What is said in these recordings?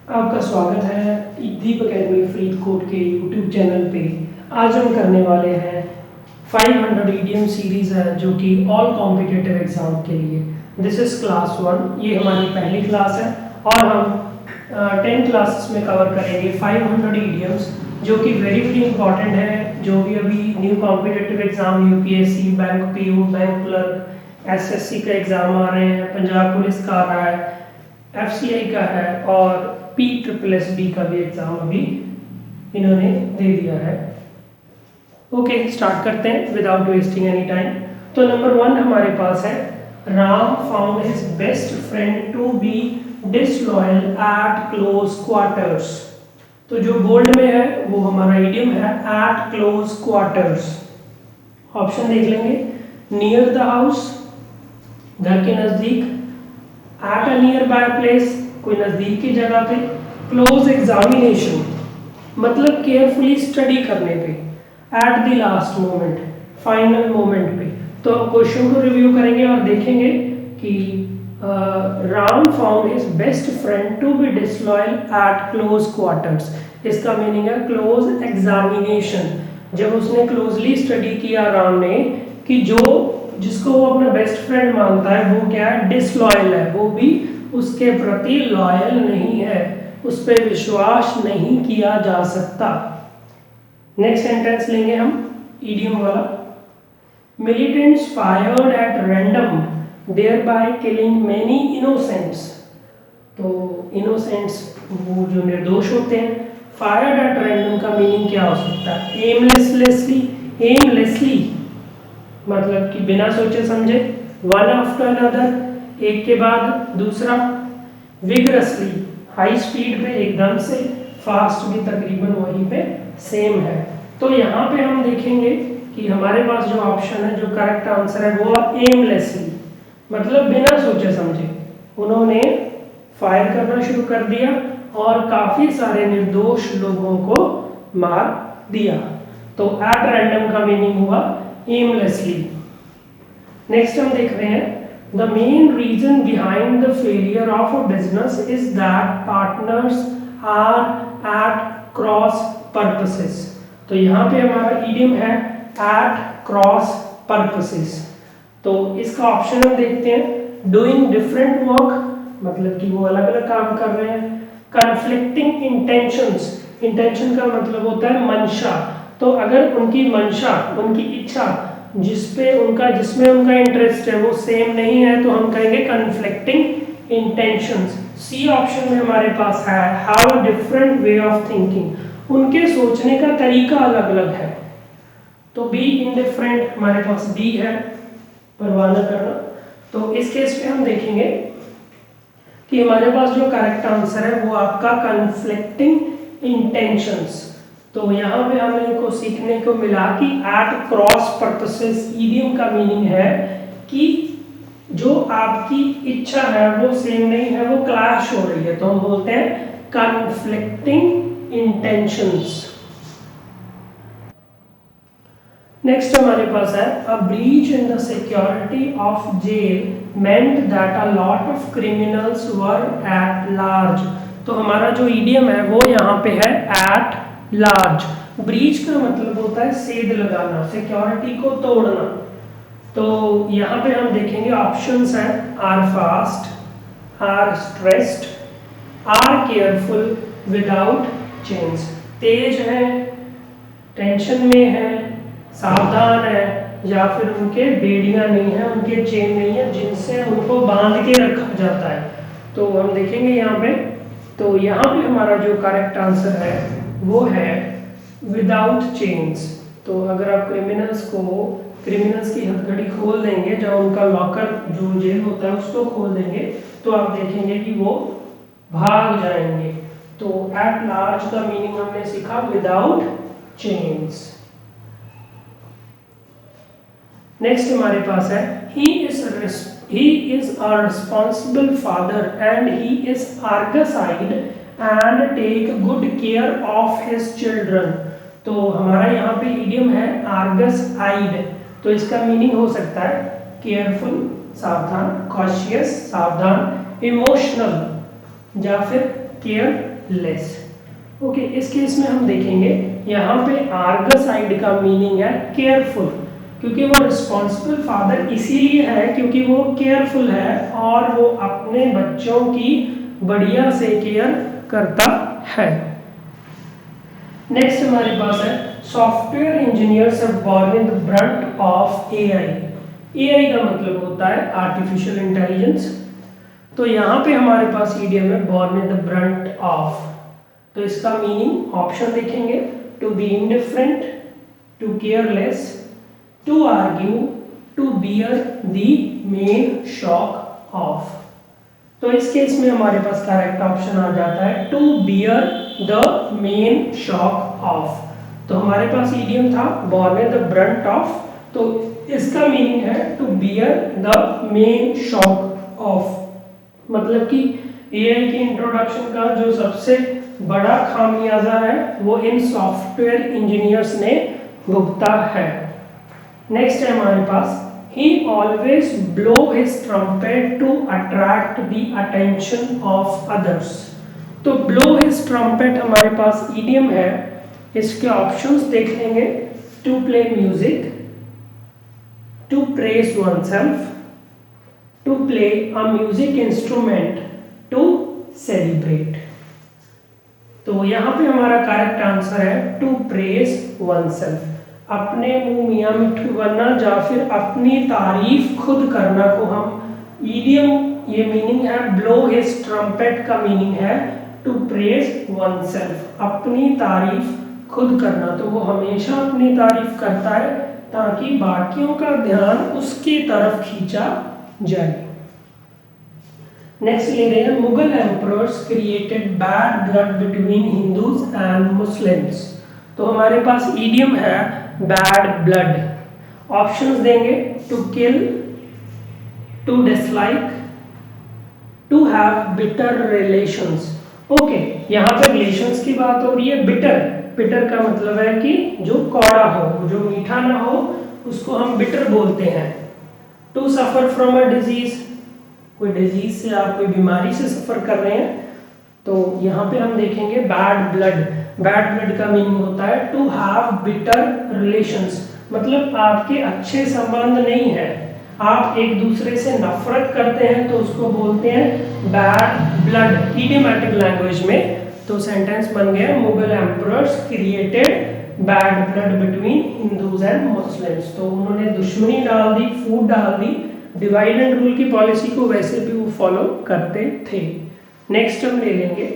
आपका स्वागत है दीप अकेडमी फरीदकोट के यूट्यूब चैनल पे। आज हम करने वाले हैं 500 ईडीएम सीरीज़ है जो कि ऑल कॉम्पिटिटिव एग्ज़ाम के लिए। दिस इज़ क्लास 1, ये हमारी पहली क्लास है और हम 10 क्लासेस में कवर करेंगे 500 ईडीएम्स जो कि वेरी वेरी इंपॉर्टेंट है। जो भी अभी new competitive exam UPSC, bank PO, bank clerk, SSC का एग्ज़ाम आ रहे हैं, पंजाब पुलिस का आ रहा है, एफसीआई का है और PSSB का भी एग्जाम अभी इन्होंने दे दिया है। ओके, स्टार्ट करते हैं विदाउट वेस्टिंग एनी टाइम। तो नंबर 1 हमारे पास है, Ram found his best friend to be disloyal at close quarters. तो जो बोल्ड में है वो हमारा इडियम है एट क्लोज क्वार्टर्स। ऑप्शन देख लेंगे, नियर द हाउस, घर के नजदीक, at a near by place, कोई नज़दीक की जगह पे, क्लोज एग्जामिनेशन मतलब केयरफुली स्टडी करने पे, at the last moment, final moment पे। तो क्वेश्चन को रिव्यू करेंगे और देखेंगे कि Ram found his best friend to be disloyal at close quarters. इसका मीनिंग है क्लोज एग्जामिनेशन। जब उसने क्लोजली स्टडी किया राम ने कि जो जिसको वो अपना बेस्ट फ्रेंड मानता है वो क्या है, डिसलॉयल है, वो भी उसके प्रति लॉयल नहीं है, उस पर विश्वास नहीं किया जा सकता। नेक्स्ट सेंटेंस लेंगे हम इडियम वाला, militants fired at random thereby killing many innocents. तो इनोसेंट्स वो जो निर्दोष होते हैं, फायर्ड एट रैंडम का मीनिंग क्या हो सकता है, एमलेसली मतलब कि बिना सोचे समझे, वन आफ्टर अनदर, एक के बाद दूसरा, विगरसली हाई स्पीड पे एकदम से, फास्ट भी तकरीबन वहीं पे सेम है। तो यहाँ पे हम देखेंगे कि हमारे पास जो ऑप्शन है, जो करेक्ट आंसर है वो एमलेसली मतलब बिना सोचे समझे उन्होंने फायर करना शुरू कर दिया और काफी सारे निर्दोष लोगों को मार दिया। तो एट रैंडम का मीनिंग हुआ एमलेसली। नेक्स्ट हम देख रहे हैं, the main reason behind the failure of a business is that partners are at cross purposes। तो यहाँ पे हमारा idiom है at cross purposes। तो इसका ऑप्शन हम देखते हैं, doing different work मतलब कि वो अलग अलग काम कर रहे हैं, conflicting intentions, intention का मतलब होता है मंशा। तो अगर उनकी मंशा, उनकी इच्छा जिसमें उनका इंटरेस्ट है वो सेम नहीं है तो हम कहेंगे कन्फ्लिक्टिंग इंटेंशंस। सी ऑप्शन में हमारे पास है have a different way of thinking, उनके सोचने का तरीका अलग अलग है। तो बी इनडिफरेंट हमारे पास डी है, परवाह न करना। तो इस केस पे हम देखेंगे कि हमारे पास जो करेक्ट आंसर है वो आपका कन्फ्लिक्टिंग इंटेंशंस। तो यहाँ पे हमें को सीखने को मिला कि एट क्रॉस पर्पसेस इडियम का मीनिंग है कि जो आपकी इच्छा है वो सेम नहीं है, वो क्लैश हो रही है, तो हम बोलते हैं कन्फ्लिक्टिंग इंटेंशंस। नेक्स्ट हमारे पास है, a breach in the security of jail meant that a lot of criminals were at large. तो हमारा जो इडियम है वो यहाँ पे है एट लार्ज। ब्रीच का मतलब होता है सेध लगाना, सिक्योरिटी को तोड़ना। तो यहाँ पे हम देखेंगे ऑप्शंस हैं, are fast, are stressed, are careful, without chains. तेज है, टेंशन में है, सावधान है, या फिर उनके बेड़ियां नहीं है, उनके चेन नहीं है जिनसे उनको बांध के रखा जाता है। तो हम देखेंगे यहाँ पे, तो यहाँ पे हमारा जो करेक्ट आंसर है वो है विदाउट चेन्स। तो अगर आप क्रिमिनल्स की हथकड़ी खोल देंगे, जहाँ उनका लॉकर जो जेल होता है उसको खोल देंगे, तो आप देखेंगे कि वो भाग जाएंगे। तो एट लार्ज का मीनिंग हमने सीखा विदाउट चेन्स। नेक्स्ट हमारे पास है, he is a responsible father and he is argus-eyed and take good care of his children। तो हमारा यहाँ पे इडियम है argus-eyed। तो इसका मीनिंग हो सकता है केयरफुल सावधान, कॉशियस सावधान, इमोशनल या फिर केयर लेस। ओके, इस केस में हम देखेंगे यहाँ पे आर्गसाइड का मीनिंग है केयरफुल, क्योंकि वो रिस्पॉन्सिबल फादर इसीलिए है क्योंकि वो केयरफुल है और वो अपने बच्चों की बढ़िया से केयर करता है। नेक्स्ट हमारे पास है software engineers have born in the brunt of AI. AI का मतलब होता है आर्टिफिशियल इंटेलिजेंस। तो यहाँ पे हमारे पास ईडियम है born in the brunt of. तो इसका मीनिंग ऑप्शन देखेंगे, to be indifferent, to careless, to argue, to bear the main shock of. तो इस केस में हमारे पास करेक्ट ऑप्शन आ जाता है to bear the main shock of. तो हमारे पास ईडियम था born in the brunt of, तो इसका मीनिंग है to bear the main shock of. मतलब कि एआई के इंट्रोडक्शन का जो सबसे बड़ा खामियाजा है वो इन सॉफ्टवेयर इंजीनियर्स ने भुगता है। नेक्स्ट है हमारे पास he always blow his trumpet to attract the attention of others। तो blow his trumpet हमारे पास idiom है। इसके ऑप्शंस देख लेंगे, to play music, to praise oneself, to play a music instrument, to celebrate। तो यहाँ पे हमारा करेक्ट आंसर है टू प्रेज oneself। अपने मुंह मियाँ मिट्ठू बनना या फिर अपनी तारीफ खुद करना को हम ईडियम, ये मीनिंग है ब्लो हिज ट्रम्पेट का मीनिंग है टू प्रेज oneself, अपनी तारीफ खुद करना। तो वो हमेशा अपनी तारीफ करता है ताकि बाकियों का ध्यान उसकी तरफ खींचा जाए। नेक्स्ट ले रहे हैं Mughal emperors created bad blood between Hindus and Muslims. तो हमारे पास ईडियम है बैड ब्लड। ऑप्शंस देंगे, to kill, to dislike, to have bitter relations. Okay, यहाँ पे रिलेशंस की बात हो रही है। बिटर, बिटर का मतलब है कि जो कौड़ा हो, जो मीठा ना हो, उसको हम बिटर बोलते हैं। To suffer from a disease, कोई डिजीज से आप कोई बीमारी से सफर कर रहे हैं। तो यहाँ पे हम देखेंगे बैड ब्लड। बैड ब्लड का मीनिंग होता है टू हैव बिटर रिलेशंस, मतलब आपके अच्छे संबंध नहीं है, आप एक दूसरे से नफरत करते हैं, तो उसको बोलते हैं बैड ब्लड इडियोमैटिक लैंग्वेज में। तो सेंटेंस बन गया Mughal emperors created bad blood between Hindus and Muslims. तो उन्होंने दुश्मनी डाल दी, फूट डाल दी। डिवाइड एंड रूल की पॉलिसी को वैसे भी वो फॉलो करते थे। नेक्स्ट हम ले लेंगे,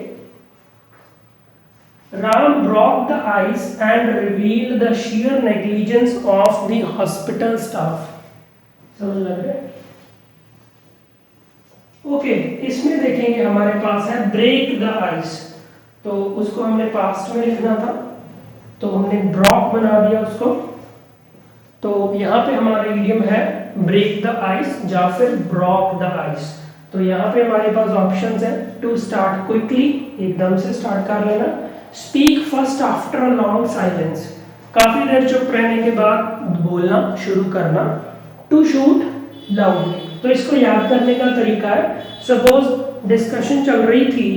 Ram broke the ice and revealed the sheer negligence of the hospital staff। समझ लग रहा है? ओके, इसमें देखेंगे हमारे पास है ब्रेक द आइस। तो उसको हमने पास्ट में लिखना था, तो हमने ब्रॉक बना दिया उसको। तो यहाँ पे हमारा इडियम है ब्रेक द आइस या फिर ब्रॉक द आइस। तो यहाँ पे हमारे पास ऑप्शंस है, टू स्टार्ट क्विकली, एकदम से स्टार्ट कर लेना, speak first after a long silence, काफी देर चुप रहने के बाद बोलना शुरू करना, टू शूट लाउडली। तो इसको याद करने का तरीका है, सपोज डिस्कशन चल रही थी,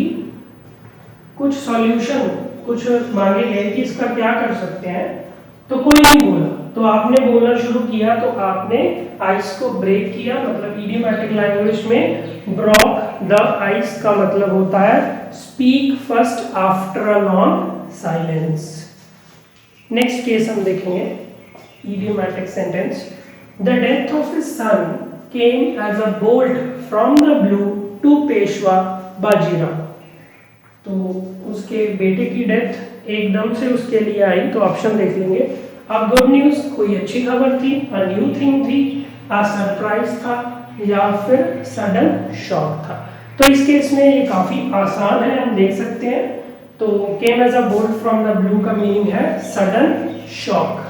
कुछ सॉल्यूशन कुछ मांगे गए कि इसका क्या कर सकते हैं, तो कोई नहीं बोला, तो आपने बोलना शुरू किया, तो आपने आइस को ब्रेक किया। मतलब इडियोमैटिक लैंग्वेज में ब्रॉक द आइस का मतलब होता है speak first after a long silence. Next case हम देखेंगे, idiomatic sentence, the death of his son came as a bolt from the blue to Peshwa Bajirao. तो उसके बेटे की डेथ एकदम से उसके लिए आई। तो ऑप्शन देख लेंगे, अब गुड न्यूज, कोई अच्छी खबर थी, अ न्यू थिंग थी, अ सरप्राइज था, या फिर सडन शॉक था। तो इस केस में ये काफी आसान है, हम देख सकते हैं। तो came as a bolt from the blue का मीनिंग है सडन शॉक।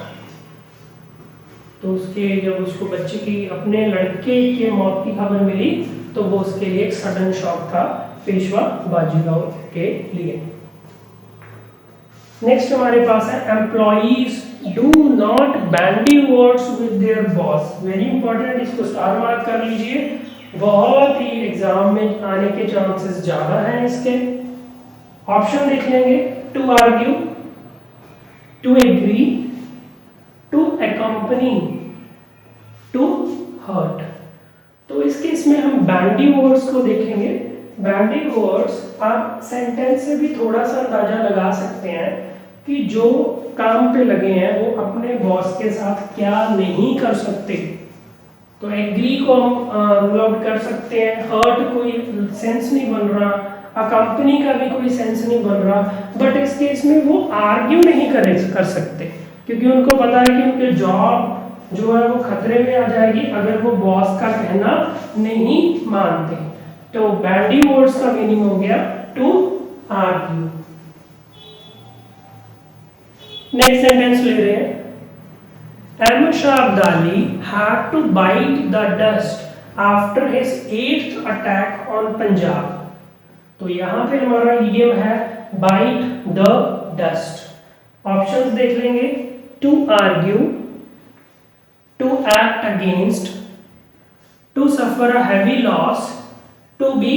तो उसके जब उसको बच्चे की, अपने लड़के के मौत की खबर मिली, तो वो उसके लिए एक सडन शॉक था पेशवा बाजीराव के लिए। नेक्स्ट हमारे पास है employees do not bandy words with their boss. Very important, इसको स्टार मार्क कर लीजिए, बहुत ही एग्जाम में आने के चांसेस ज्यादा हैं इसके। ऑप्शन देख लेंगे, to argue, to agree, to accompany, to hurt. तो इस केस में हम बैंडी वर्ड्स को देखेंगे। बैंडी वर्ड्स आप सेंटेंस से भी थोड़ा सा अंदाजा लगा सकते हैं कि जो काम पे लगे हैं वो अपने बॉस के साथ क्या नहीं कर सकते। तो एग्री को हम रूल आउट कर सकते हैं, हर्ट कोई सेंस नहीं बन रहा, अकम्पनी का भी कोई सेंस नहीं बन रहा, बट इस केस में वो आर्ग्यू नहीं कर सकते क्योंकि उनको पता है कि उनके जॉब जो है वो खतरे में आ जाएगी अगर वो बॉस का कहना नहीं मानते। तो बैंडी वर्ड्स का मीनिंग हो गया टू आर्ग्यू। नेक्स्ट सेंटेंस ले रहे हैं, Ahmad Shah Abdali had to bite the dust after his 8th attack on Punjab। तो यहाँ पे हमारा idiom है bite the dust। ऑप्शंस देख लेंगे, to argue, to act against, to suffer a heavy loss, to be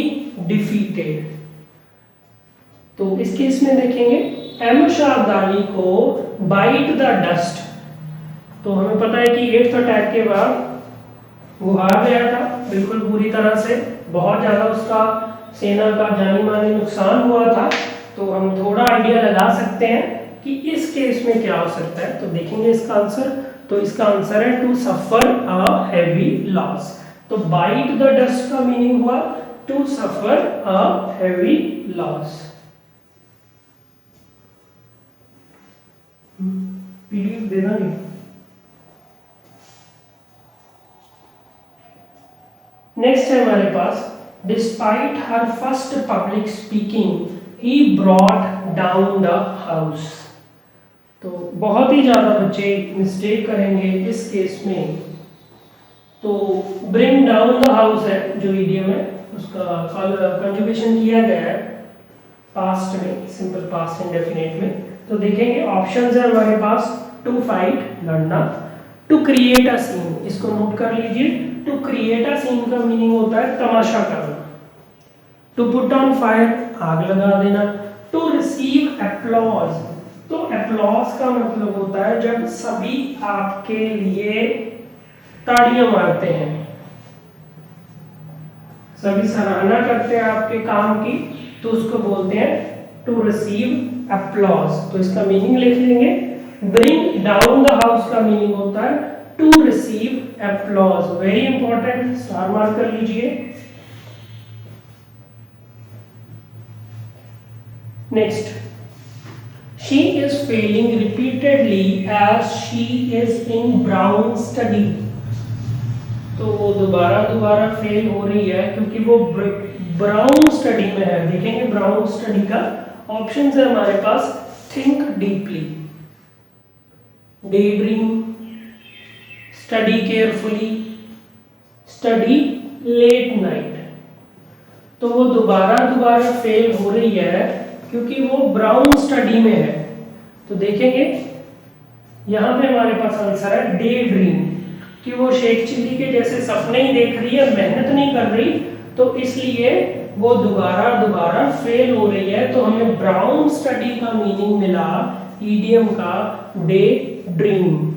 defeated। तो इस case में देखेंगे अहमद शाह अब्दाली को बाइट द डस्ट। तो हमें पता है कि 8th अटैक के बाद वो हार गया था बिल्कुल पूरी तरह से, बहुत ज़्यादा उसका सेना का जानी मानी नुकसान हुआ था। तो हम थोड़ा आइडिया लगा सकते हैं कि इस केस में क्या हो सकता है। तो देखेंगे इसका आंसर, तो इसका आंसर है to suffer a heavy loss. तो बाइट द डस्ट का मीनिंग हुआ to suffer a heavy loss. PDF देना नहीं। नेक्स्ट है हमारे पास, despite her first public speaking he brought down the house. तो बहुत ही ज़्यादा बच्चे मिस्टेक करेंगे इस केस में। तो ब्रिंग डाउन द हाउस है जो इडियम है, उसका कंजुगेशन किया गया है पास्ट में, सिंपल पास्ट इंडेफिनिट में। तो देखेंगे ऑप्शंस है हमारे पास, टू फाइट लड़ना, टू क्रिएट अ सीन, इसको नोट कर लीजिए। टू क्रिएट अ सीन का मीनिंग होता है तमाशा करना, टू पुट ऑन फायर आग लगा देना, टू रिसीव एप्लॉज। तो एप्लॉज का मतलब होता है जब सभी आपके लिए ताड़ियां मारते हैं, सभी सराहना करते हैं आपके काम की, तो उसको बोलते हैं टू रिसीव एप्लॉज। तो इसका मीनिंग लिख लेंगे, ब्रिंग डाउन द हाउस का मीनिंग होता है to receive applause. Very important, star mark कर लीजिए। Next, she is failing repeatedly as she is in brown study. तो वो दोबारा फेल हो रही है क्योंकि वो ब्राउन स्टडी में है। देखेंगे ब्राउन स्टडी का ऑप्शन है हमारे पास, think deeply, day dream, study carefully, study late night. तो वो दोबारा फेल हो रही है क्योंकि वो ब्राउन स्टडी में है। तो देखेंगे यहाँ पे हमारे पास आंसर है डे ड्रीम, कि वो शेख चिल्ली के जैसे सपने ही देख रही है, मेहनत नहीं कर रही, तो इसलिए वो दोबारा फेल हो रही है। तो हमें ब्राउन स्टडी का मीनिंग मिला ईडियम का डे ड्रीम।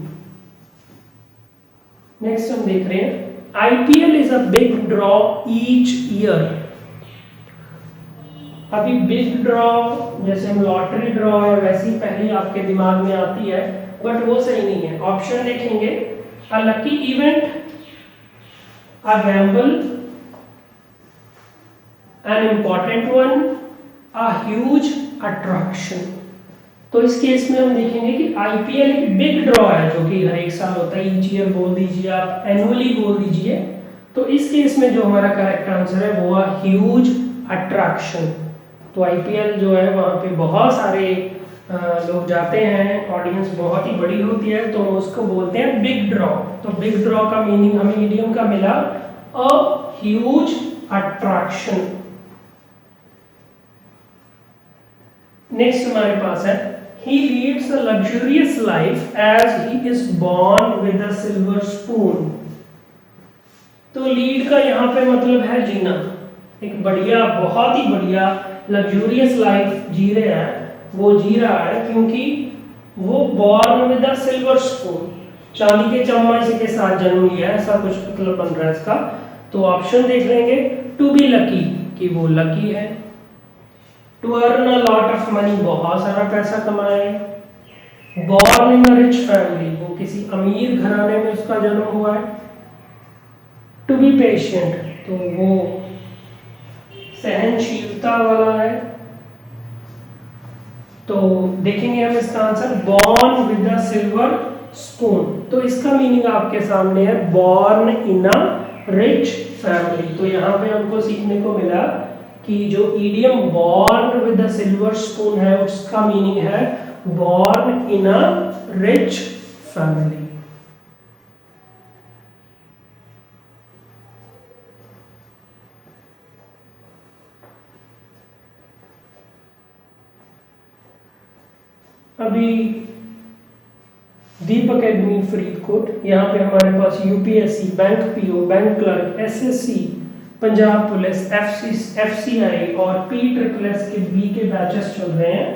नेक्स्ट हम देख रहे हैं, IPL is a big draw each year. अभी बिग ड्रॉ जैसे हम लॉटरी ड्रॉ है वैसी पहली आपके दिमाग में आती है, बट वो सही नहीं है। ऑप्शन देखेंगे, अ lucky event, a gamble, an important one, a huge attraction. तो इस केस में हम देखेंगे कि आईपीएल एक बिग ड्रॉ है जो कि हर एक साल होता है, ईच ईयर बोल दीजिए आप, एनुअली बोल दीजिए। तो इस केस में जो हमारा करेक्ट आंसर है वो है ह्यूज अट्रैक्शन। तो आईपीएल जो है वहाँ पे बहुत सारे लोग जाते हैं, ऑडियंस बहुत ही बड़ी होती है, तो उसको बोलते हैं बिग ड्रॉ। तो बिग ड्रॉ का मीनिंग हमें इडियम का मिला अ ह्यूज अट्रैक्शन। नेक्स्ट हमारे पास है, he leads a luxurious life as he is born with a silver spoon। तो लीड का यहाँ पे मतलब है जीना, एक बढ़िया, बहुत ही बढ़िया लग्जूरियस लाइफ जी रहे हैं, वो जी रहा है क्योंकि वो born with a silver spoon, चांदी के चम्मच के साथ जन्म लिया, ऐसा कुछ मतलब बन रहा है इसका। तो ऑप्शन देख लेंगे, टू बी लकी कि वो लकी है, to earn a lot of money बहुत सारा पैसा कमाए, born in a rich family वो किसी अमीर घराने में उसका जन्म हुआ है, टू बी पेशेंट तो वो सहनशीलता वाला है। तो देखेंगे हम इसका answer, born with a silver spoon. तो इसका मीनिंग आपके सामने है, born in a rich family. तो यहाँ पे हमको सीखने को मिला कि जो idiom born with a silver spoon है उसका मीनिंग है born in a rich family. अभी दीप एकेडमी फरीदकोट, यहाँ पे हमारे पास UPSC, bank PO, bank clerk, SSC, Punjab police, FCI और पीट्रिपलएस के बी के बैचेस चल रहे हैं।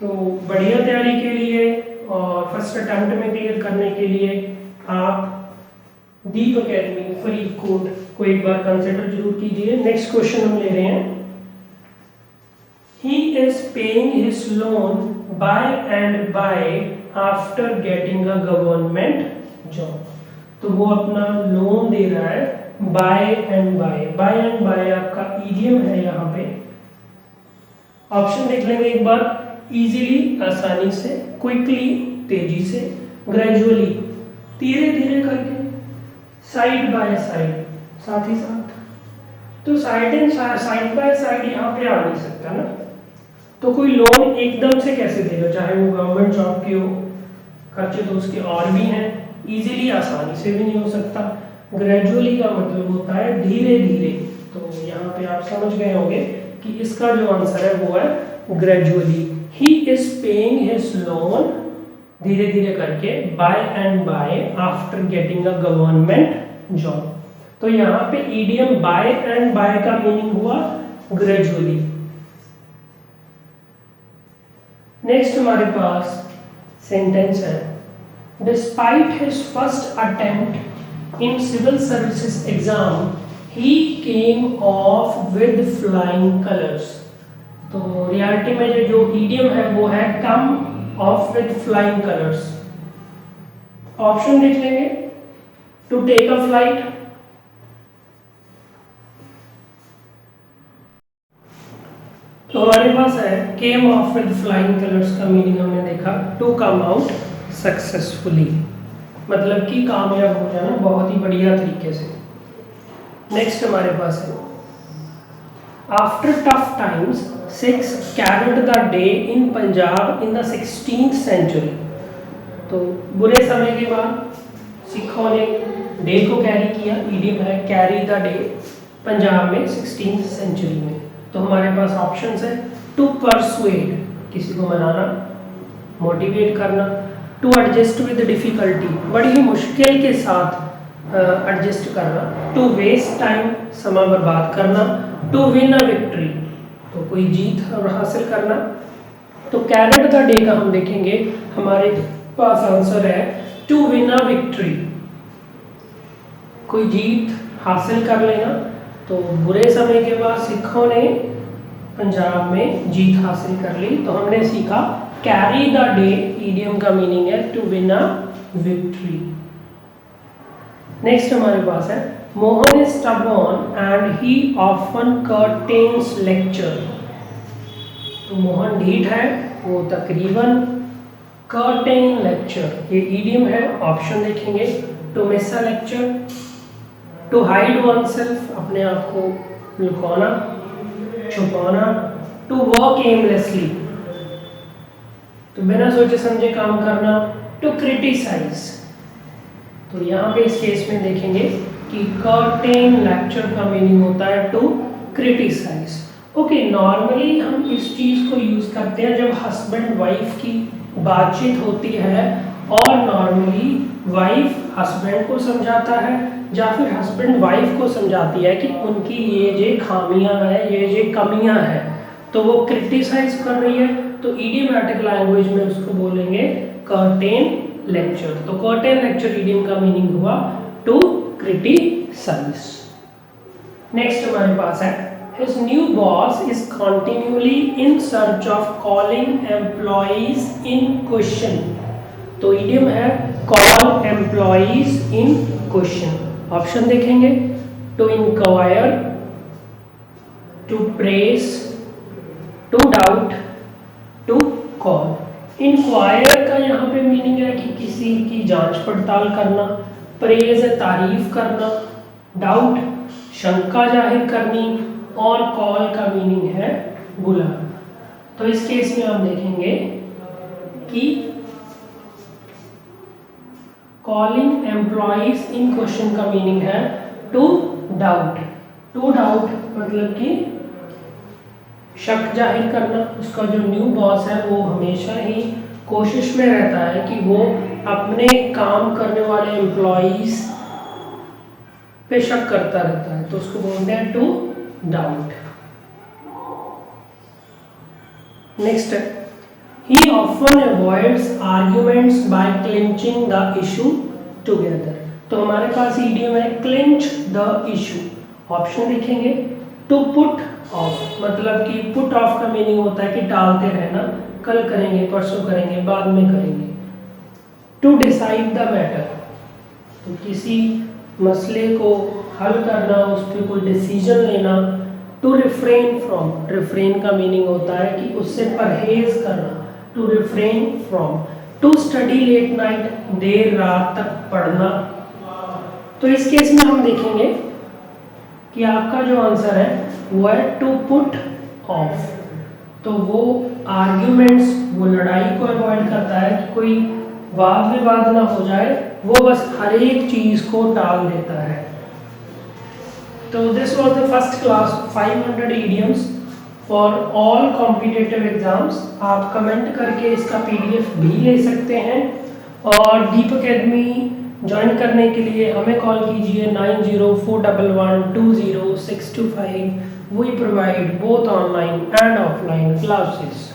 तो बढ़िया तैयारी के लिए और फर्स्ट अटेम्प्ट में क्लियर करने के लिए आप दीप एकेडमी फरीदकोट को एक बार कंसिडर जरूर कीजिए। नेक्स्ट क्वेश्चन हम ले रहे हैं, he is paying his loan by and by after getting a government job। तो वो अपना लोन दे रहा है by and by. By and by आपका इडियम है यहाँ पे। ऑप्शन देख लेंगे एक बार, इजीली आसानी से, क्विकली तेजी से, ग्रेजुअली धीरे धीरे करके, साइड बाय साइड साथ ही साथ। तो साइड बाय साइड यहाँ पे आ नहीं सकता ना, तो कोई लोन एकदम से कैसे देगा, चाहे वो गवर्नमेंट जॉब के हो, खर्चे तो उसके और भी हैं, इजीली आसानी से भी नहीं हो सकता। ग्रेजुअली का मतलब होता है धीरे धीरे। तो यहाँ पे आप समझ गए होंगे कि इसका जो आंसर है वो है gradually. He is paying his loan, धीरे धीरे करके, by and by after getting a government job. तो यहाँ पे इडियम बाय एंड बाय का मीनिंग हुआ ग्रेजुअली। नेक्स्ट हमारे पास सेंटेंस है, despite his first attempt in civil services exam he came off with flying colours. तो रियलिटी में जो इडियम है वो है come off with flying colours. Option देख लेंगे, टू टेक अ फ्लाइट, तो हमारे पास है केम ऑफ विद फ्लाइंग कलर्स का मीनिंग हमने देखा, टू कम आउट सक्सेसफुली, मतलब कि कामयाब हो जाना बहुत ही बढ़िया तरीके से। नेक्स्ट हमारे पास है, after tough times Sikhs carried the day in Punjab in the 16th century. तो बुरे समय के बाद सिखों ने डे को कैरी किया, इडियम है कैरी द डे, पंजाब में 16th सेंचुरी में। तो हमारे पास ऑप्शंस है, टू परसुएड किसी को मनाना, मोटिवेट करना, टू एडजस्ट विद डिफिकल्टी बड़ी ही मुश्किल के साथ एडजस्ट करना, टू वेस्ट टाइम समय बर्बाद करना, टू विन अ विक्ट्री तो कोई जीत हासिल करना। तो कैरेट द डे का हम देखेंगे, हमारे पास आंसर है टू विन अ विक्ट्री, कोई जीत हासिल कर लेना। तो बुरे समय के बाद सिखों ने पंजाब में जीत हासिल कर ली। तो हमने सीखा कैरी द डे, इडियम का मीनिंग है to win a victory. Next हमारे पास है, Mohan is stubborn and he often curtains lecture. तो मोहन ढीठ है, वो तकरीबन कर्टेन लेक्चर, ये इडियम है। ऑप्शन देखेंगे, to miss a lecture, to hide oneself अपने आप को लुकाना, छुपाना, टू वर्क एमलेसली तो बिना सोचे समझे काम करना, टू क्रिटिसाइज। तो यहाँ पे इस केस में देखेंगे कि कर्टेन लेक्चर का मीनिंग होता है टू क्रिटिसाइज। ओके, नॉर्मली हम इस चीज़ को यूज़ करते हैं जब हस्बैंड वाइफ की बातचीत होती है और नॉर्मली वाइफ हस्बैंड को समझाता है या फिर हस्बैंड वाइफ को समझाती है कि उनकी ये जे खामियां हैं, ये जे कमियां हैं। तो वो क्रिटिसाइज कर रही है, तो इडियमैटिक लैंग्वेज में उसको बोलेंगे कर्टेन लेक्चर। तो कर्टेन लेक्चर इडियम का मीनिंग हुआ टू क्रिटिसाइज। नेक्स्ट हमारे पास है his new boss is continually in search of calling employees in question। तो इडियम है call employees in question। Option देखेंगे, to inquire, to praise, to doubt, to call। Inquire का यहाँ पे मीनिंग है कि किसी की जांच पड़ताल करना, प्रेज है तारीफ करना, डाउट शंका जाहिर करनी, और कॉल का मीनिंग है बुलाना। तो इस केस में हम देखेंगे कि कॉलिंग एम्प्लॉइज इन क्वेश्चन का मीनिंग है टू डाउट। टू डाउट मतलब कि शक जाहिर करना। उसका जो न्यू बॉस है वो हमेशा ही कोशिश में रहता है कि वो अपने काम करने वाले एम्प्लॉइज पे शक करता रहता है, तो उसको बोलते हैं to doubt. Next, he often avoids arguments by clinching the issue together। तो हमारे पास इडियम है clinch the issue। ऑप्शन देखेंगे, to put off मतलब कि put off का मीनिंग होता है कि टालते रहना, कल करेंगे, परसों करेंगे, बाद में करेंगे। to decide the matter तो किसी मसले को हल करना, उस पर कोई डिसीजन लेना। टू रिफ्रेन फ्रॉम, रिफ्रेन का मीनिंग होता है कि उससे परहेज करना, to refrain from. To study late night, देर रात तक पढ़ना। तो इस केस में हम देखेंगे कि आपका जो आंसर है वो है टू पुट ऑफ। तो वो आर्ग्यूमेंट्स, वो लड़ाई को अवॉइड करता है कि कोई वाद विवाद ना हो जाए, वो बस हर एक चीज़ को टाल देता है। तो this was the first class 500 idioms for all competitive exams. आप कमेंट करके इसका पीडीएफ भी ले सकते हैं, और डीप अकेडमी ज्वाइन करने के लिए हमें कॉल कीजिए 9041120625। We provide both online and offline classes.